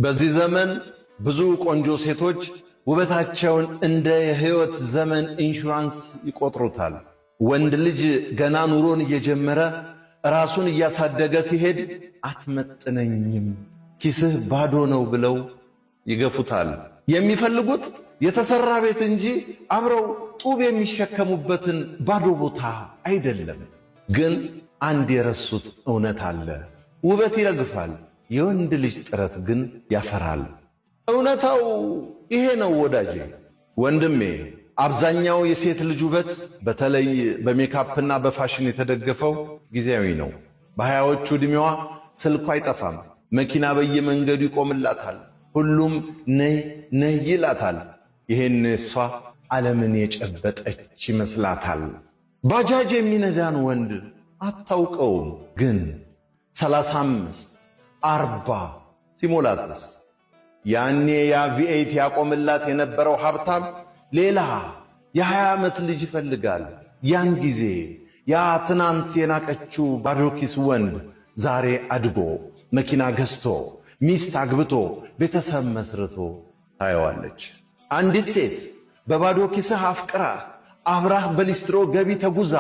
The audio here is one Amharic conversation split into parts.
በዚህ ዘመን ብዙ ቆንጆ ሴቶች ውበታቸውን እንደ የህይወት ዘመን ኢንሹራንስ ይቆጥሩታል። ወንድ ልጅ ገና ኑሮን እየጀመረ ራሱን እያሳደገ ሲሄድ አትመጥነኝም፣ ኪስህ ባዶ ነው ብለው ይገፉታል። የሚፈልጉት የተሰራ ቤት እንጂ አብረው ጡብ የሚሸከሙበትን ባዶ ቦታ አይደለም። ግን አንድ የረሱት እውነት አለ። ውበት ይረግፋል፣ የወንድ ልጅ ጥረት ግን ያፈራል። እውነታው ይሄ ነው ወዳጄ፣ ወንድሜ። አብዛኛው የሴት ልጅ ውበት በተለይ በሜካፕና በፋሽን የተደገፈው ጊዜያዊ ነው። በሃያዎቹ ዕድሜዋ ስልኳ አይጠፋም፣ መኪና በየመንገዱ ይቆምላታል፣ ሁሉም ነይ ነይ ይላታል። ይሄን እሷ ዓለምን የጨበጠች ይመስላታል። ባጃጅ የሚነዳን ወንድ አታውቀውም፣ ግን 35 40 ሲሞላትስ ያኔ ያ ቪኤት ያቆምላት የነበረው ሀብታም ሌላ የ20 ዓመት ልጅ ይፈልጋል። ያን ጊዜ ያ ትናንት የናቀችው ባዶኪስ ወንድ ዛሬ አድጎ መኪና ገዝቶ ሚስት አግብቶ ቤተሰብ መስርቶ ታየዋለች። አንዲት ሴት በባዶ ኪስህ አፍቅራ አብራህ በሊስትሮ ገቢ ተጉዛ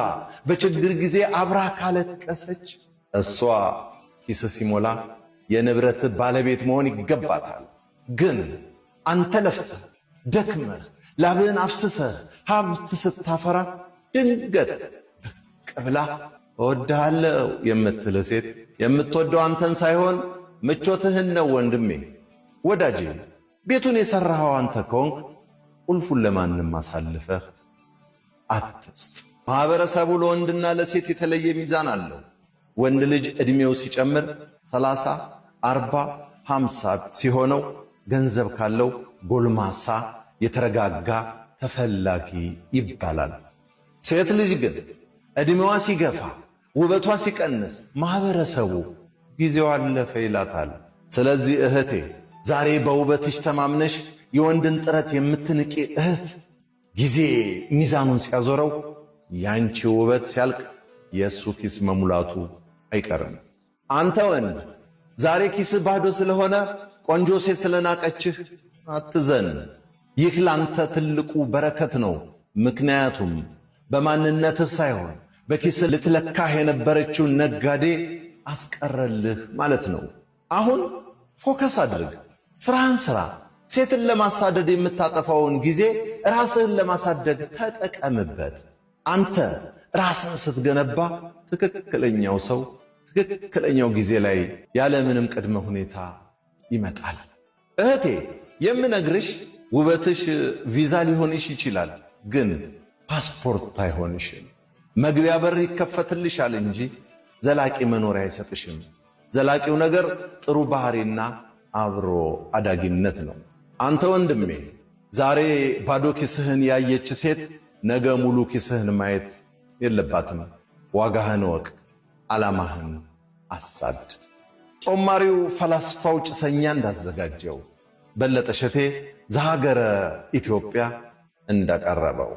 በችግር ጊዜ አብራህ ካለቀሰች እሷ ኪስ ሲሞላ የንብረት ባለቤት መሆን ይገባታል። ግን አንተ ለፍተህ ደክመህ ላብህን አፍስሰህ ሀብት ስታፈራ ድንገት ብቅ ብላ እወድሃለሁ የምትልህ ሴት የምትወደው አንተን ሳይሆን ምቾትህን ነው ወንድሜ። ወዳጄ ቤቱን የሠራኸው አንተ ከሆንክ ቁልፉን ለማንም አሳልፈህ አትስጥ። ማኅበረሰቡ ለወንድና ለሴት የተለየ ሚዛን አለው። ወንድ ልጅ ዕድሜው ሲጨምር 30 40 50 ሲሆነው ገንዘብ ካለው ጎልማሳ የተረጋጋ ተፈላጊ ይባላል። ሴት ልጅ ግን ዕድሜዋ ሲገፋ ውበቷ ሲቀንስ ማኅበረሰቡ ጊዜው አለፈ ይላታል። ስለዚህ እህቴ ዛሬ በውበትሽ ተማምነሽ የወንድን ጥረት የምትንቂ እህት ጊዜ ሚዛኑን ሲያዞረው ያንቺ ውበት ሲያልቅ የእሱ ኪስ መሙላቱ አይቀርም። አንተ ወንድ ዛሬ ኪስ ባዶ ስለሆነ ቆንጆ ሴት ስለናቀችህ አትዘን። ይህ ላንተ ትልቁ በረከት ነው። ምክንያቱም በማንነትህ ሳይሆን በኪስ ልትለካህ የነበረችውን ነጋዴ አስቀረልህ ማለት ነው። አሁን ፎከስ አድርግ፣ ስራህን ስራ። ሴትን ለማሳደድ የምታጠፋውን ጊዜ ራስህን ለማሳደግ ተጠቀምበት። አንተ ራስህን ስትገነባ ትክክለኛው ሰው ትክክለኛው ጊዜ ላይ ያለምንም ቅድመ ሁኔታ ይመጣል። እህቴ የምነግርሽ ውበትሽ ቪዛ ሊሆንሽ ይችላል፣ ግን ፓስፖርት አይሆንሽም። መግቢያ በር ይከፈትልሻል እንጂ ዘላቂ መኖሪያ አይሰጥሽም። ዘላቂው ነገር ጥሩ ባህሪና አብሮ አዳጊነት ነው። አንተ ወንድሜ ዛሬ ባዶ ኪስህን ያየች ሴት ነገ ሙሉ ኪስህን ማየት የለባትም። ዋጋህን ወቅ፣ ዓላማህን አሳድ። ጦማሪው ፈላስፋው ጭሰኛ እንዳዘጋጀው በለጠ ሸቴ ዘሀገረ ኢትዮጵያ እንዳቀረበው